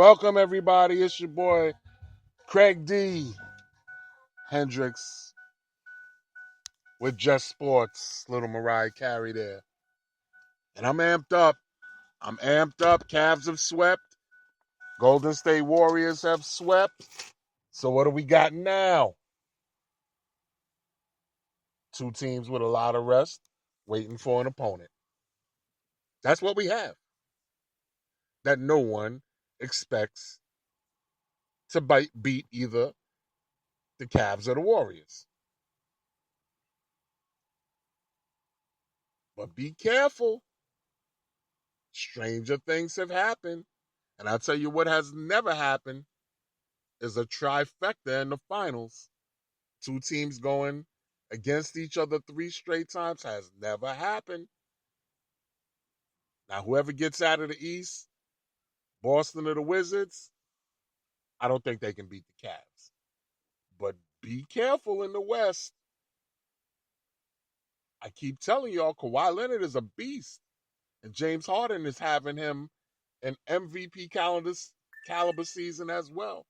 Welcome, everybody. It's your boy, Craig D. Hendricks with Just Sports. Little Mariah Carey there. And I'm amped up. Cavs have swept. Golden State Warriors have swept. So what do we got now? Two teams with a lot of rest waiting for an opponent. That's what we have. That no one expects to beat either the Cavs or the Warriors. But be careful. Stranger things have happened. And I'll tell you what has never happened is a trifecta in the finals. Two teams going against each other 3 straight times has never happened. Now, whoever gets out of the East, Boston or the Wizards, I don't think they can beat the Cavs. But be careful in the West. I keep telling y'all, Kawhi Leonard is a beast. And James Harden is having him an MVP caliber season as well.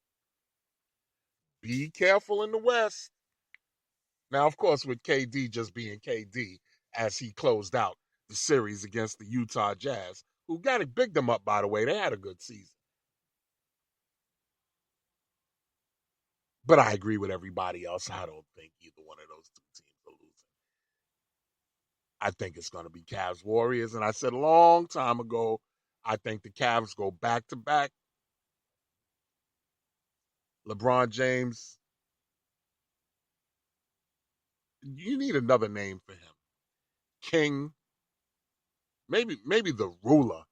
Be careful in the West. Now, of course, with KD just being KD as he closed out the series against the Utah Jazz, who got it, bigged them up, by the way. They had a good season. But I agree with everybody else. I don't think either one of those two teams are losing. I think it's going to be Cavs Warriors. And I said a long time ago, I think the Cavs go back to back. LeBron James, you need another name for him. King, maybe the ruler.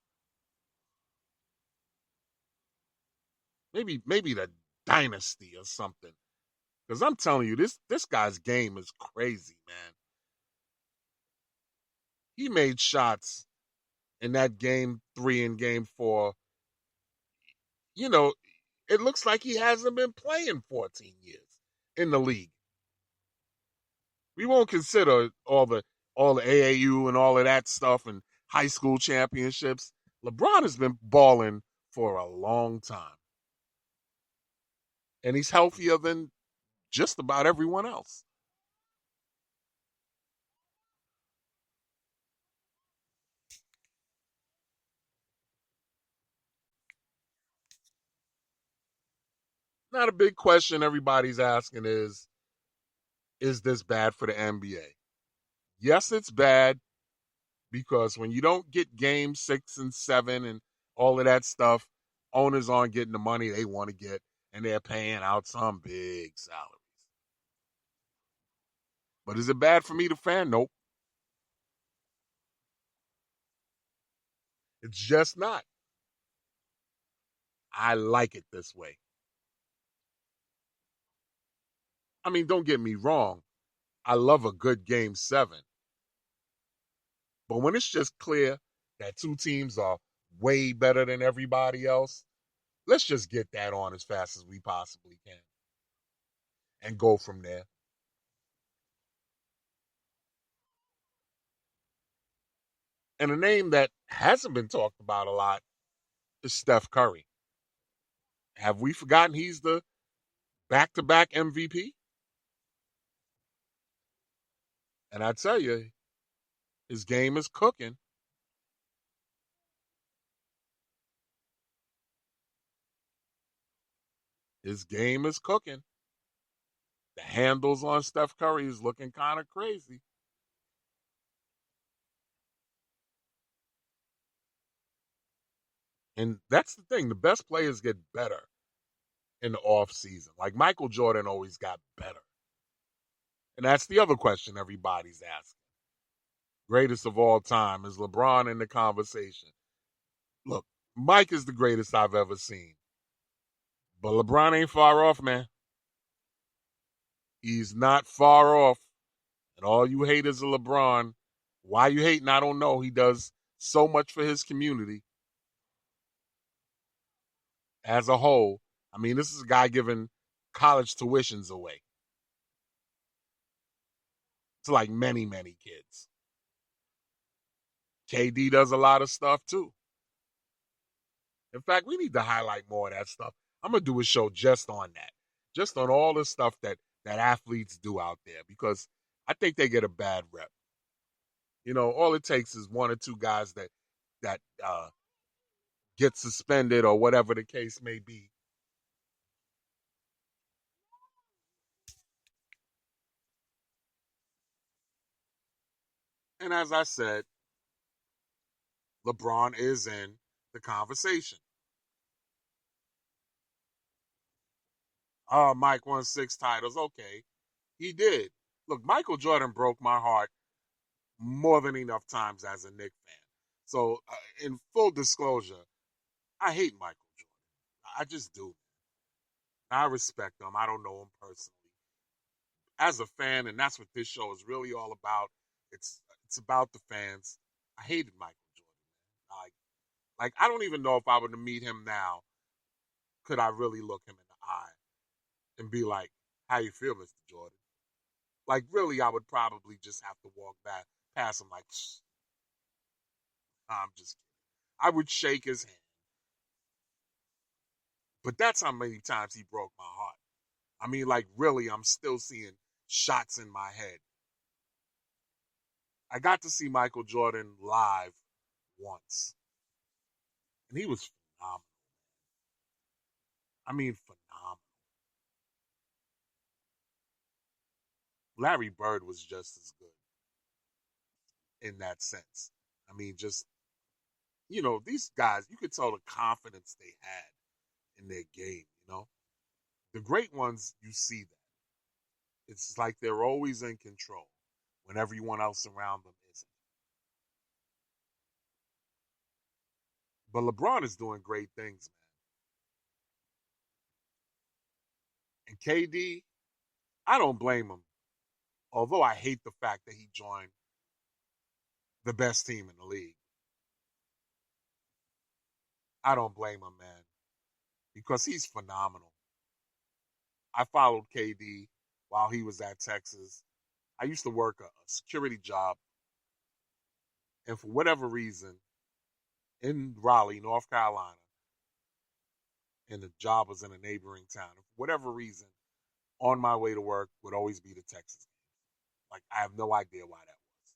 Maybe the dynasty or something. Because I'm telling you, this guy's game is crazy, man. He made shots in that game 3 and game 4. You know, it looks like he hasn't been playing 14 years in the league. We won't consider all the AAU and all of that stuff and high school championships. LeBron has been balling for a long time. And he's healthier than just about everyone else. Not a big question everybody's asking is this bad for the NBA? Yes, it's bad because when you don't get game 6 and 7 and all of that stuff, owners aren't getting the money they want to get and they're paying out some big salaries. But is it bad for me, the fan? Nope. It's just not. I like it this way. I mean, don't get me wrong. I love a good game 7. But when it's just clear that two teams are way better than everybody else, let's just get that on as fast as we possibly can and go from there. And a name that hasn't been talked about a lot is Steph Curry. Have we forgotten he's the back-to-back MVP? And I tell you, his game is cooking. His game is cooking. The handles on Steph Curry is looking kind of crazy. And that's the thing. The best players get better in the off season. Like Michael Jordan always got better. And that's the other question everybody's asking. Greatest of all time, is LeBron in the conversation? Look, Mike is the greatest I've ever seen. But LeBron ain't far off, man. He's not far off. And all you haters of LeBron, why you hating, I don't know. He does so much for his community as a whole. I mean, this is a guy giving college tuitions away to like many, many kids. KD does a lot of stuff too. In fact, we need to highlight more of that stuff. I'm gonna do a show just on that, just on all the stuff that athletes do out there, because I think they get a bad rep. All it takes is one or two guys that get suspended or whatever the case may be. And as I said, LeBron is in the conversation. Oh, Mike won 6 titles. Okay, he did. Look, Michael Jordan broke my heart more than enough times as a Knicks fan. So, in full disclosure, I hate Michael Jordan. I just do. I respect him. I don't know him personally. As a fan, and that's what this show is really all about. It's about the fans. I hated Michael Jordan. Like I don't even know if I were to meet him now, could I really look him in the eye and be like, "How you feel, Mr. Jordan?" Like really, I would probably just have to walk back past him like, I'm just kidding. I would shake his hand. But that's how many times he broke my heart. I mean, like, really, I'm still seeing shots in my head. I got to see Michael Jordan live once, and he was phenomenal. I mean, phenomenal. Larry Bird was just as good in that sense. I mean, just, these guys, you could tell the confidence they had in their game. The great ones, you see that. It's like they're always in control when everyone else around them isn't. But LeBron is doing great things, man. And KD, I don't blame him. Although I hate the fact that he joined the best team in the league. I don't blame him, man, because he's phenomenal. I followed KD while he was at Texas. I used to work a security job, and for whatever reason, in Raleigh, North Carolina, and the job was in a neighboring town. For whatever reason, on my way to work would always be the Texas game. Like, I have no idea why that was.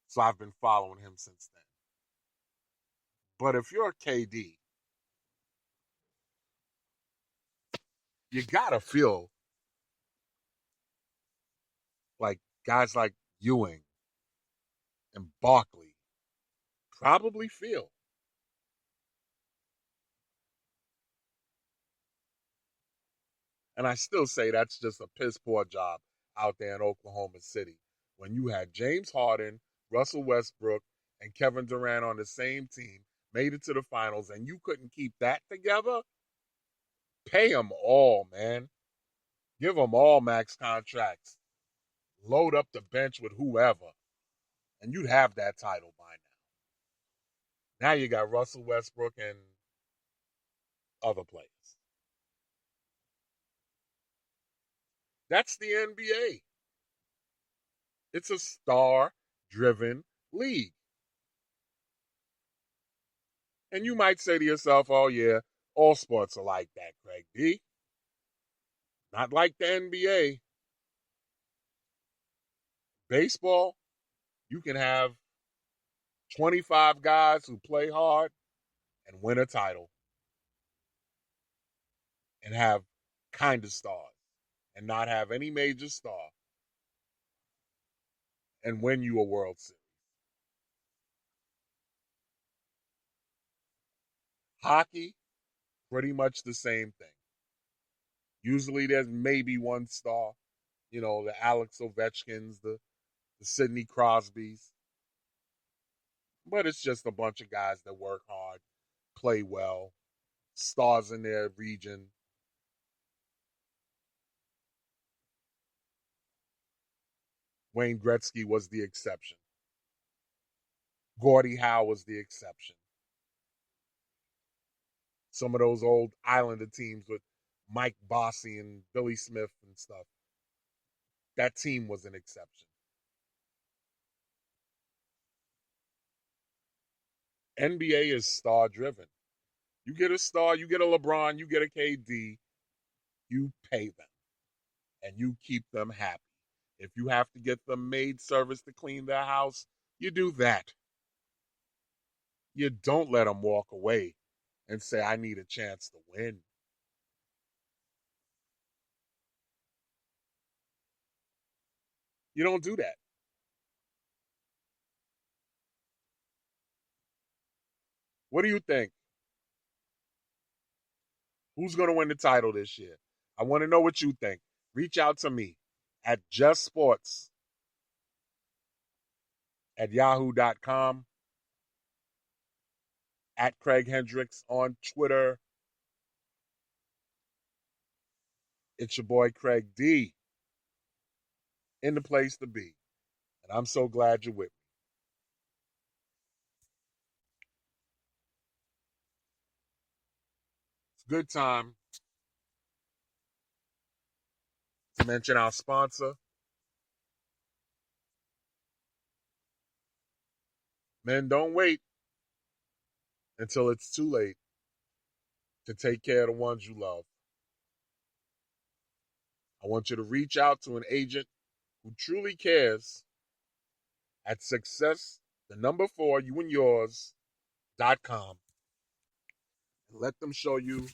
So I've been following him since then. But if you're KD, you gotta feel like guys like Ewing and Barkley probably feel. And I still say that's just a piss poor job out there in Oklahoma City. When you had James Harden, Russell Westbrook, and Kevin Durant on the same team, made it to the finals, and you couldn't keep that together, pay them all, man. Give them all max contracts. Load up the bench with whoever, and you'd have that title by now. Now you got Russell Westbrook and other players. That's the NBA. It's a star driven league. And you might say to yourself, oh, yeah, all sports are like that, Craig D. Not like the NBA. Baseball, you can have 25 guys who play hard and win a title and have kind of stars and not have any major star and win you a World Series. Hockey, pretty much the same thing. Usually there's maybe one star, the Alex Ovechkins, the Sidney Crosbys. But it's just a bunch of guys that work hard, play well, stars in their region. Wayne Gretzky was the exception. Gordie Howe was the exception. Some of those old Islander teams with Mike Bossy and Billy Smith and stuff, that team was an exception. NBA is star driven. You get a star, you get a LeBron, you get a KD, you pay them and you keep them happy. If you have to get them maid service to clean their house, you do that. You don't let them walk away and say, I need a chance to win. You don't do that. What do you think? Who's going to win the title this year? I want to know what you think. Reach out to me at justsports@yahoo.com, at Craig Hendricks on Twitter. It's your boy Craig D in the place to be. And I'm so glad you're with me. It's a good time to mention our sponsor. Men, don't wait until it's too late to take care of the ones you love. I want you to reach out to an agent who truly cares at success, the number 4, you and yours.com. And let them show you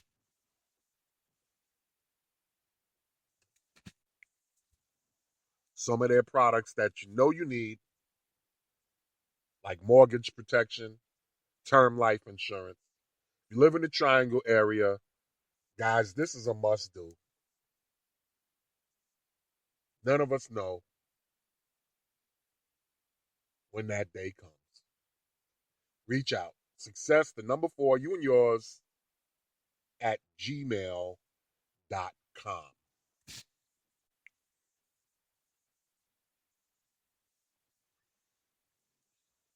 some of their products that you know you need, like mortgage protection, term life insurance. If you live in the Triangle area, guys, this is a must do. None of us know when that day comes. Reach out. Success, the number 4, you and yours at gmail.com.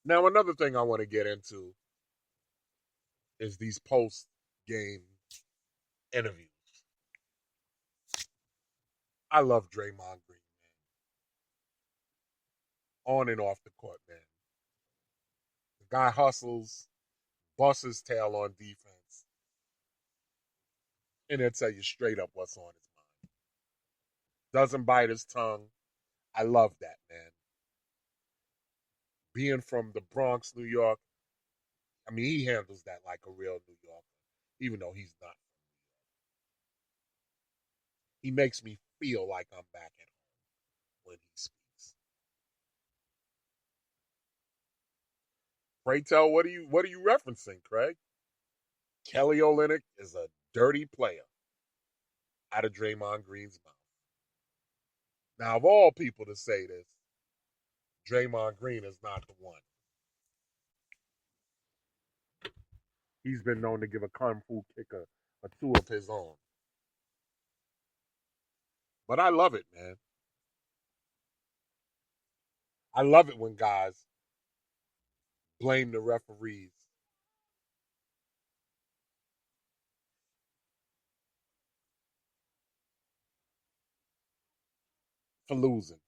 Now, another thing I want to get into is these post-game interviews. I love Draymond Green, man. On and off the court, man. The guy hustles, busts his tail on defense, and he'll tell you straight up what's on his mind. Doesn't bite his tongue. I love that, man. Being from the Bronx, New York, I mean, he handles that like a real New Yorker, even though he's not. He makes me feel like I'm back at home when he speaks. Pray tell, what are you referencing, Craig? Kelly Olynyk is a dirty player out of Draymond Green's mouth. Now, of all people to say this, Draymond Green is not the one. He's been known to give a kung fu kicker or two of his own. But I love it, man. I love it when guys blame the referees for losing,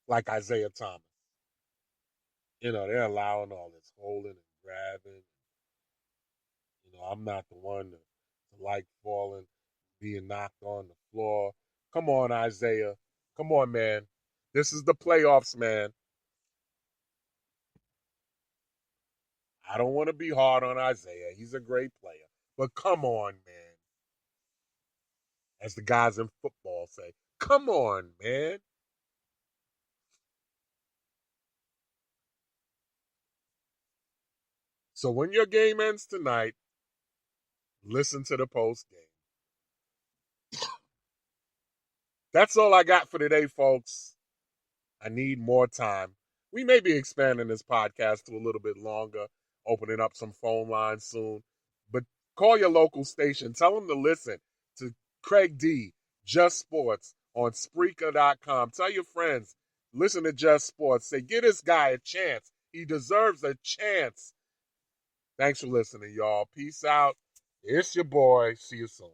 like Isaiah Thomas. You know, they're allowing all this holding and grabbing. You know, I'm not the one to like falling, being knocked on the floor. Come on, Isaiah. Come on, man. This is the playoffs, man. I don't want to be hard on Isaiah. He's a great player. But come on, man. As the guys in football say, come on, man. So when your game ends tonight, listen to the post game. That's all I got for today, folks. I need more time. We may be expanding this podcast to a little bit longer, opening up some phone lines soon. But call your local station. Tell them to listen to Craig D, Just Sports, on Spreaker.com. Tell your friends, listen to Just Sports. Say, give this guy a chance. He deserves a chance. Thanks for listening, y'all. Peace out. It's your boy. See you soon.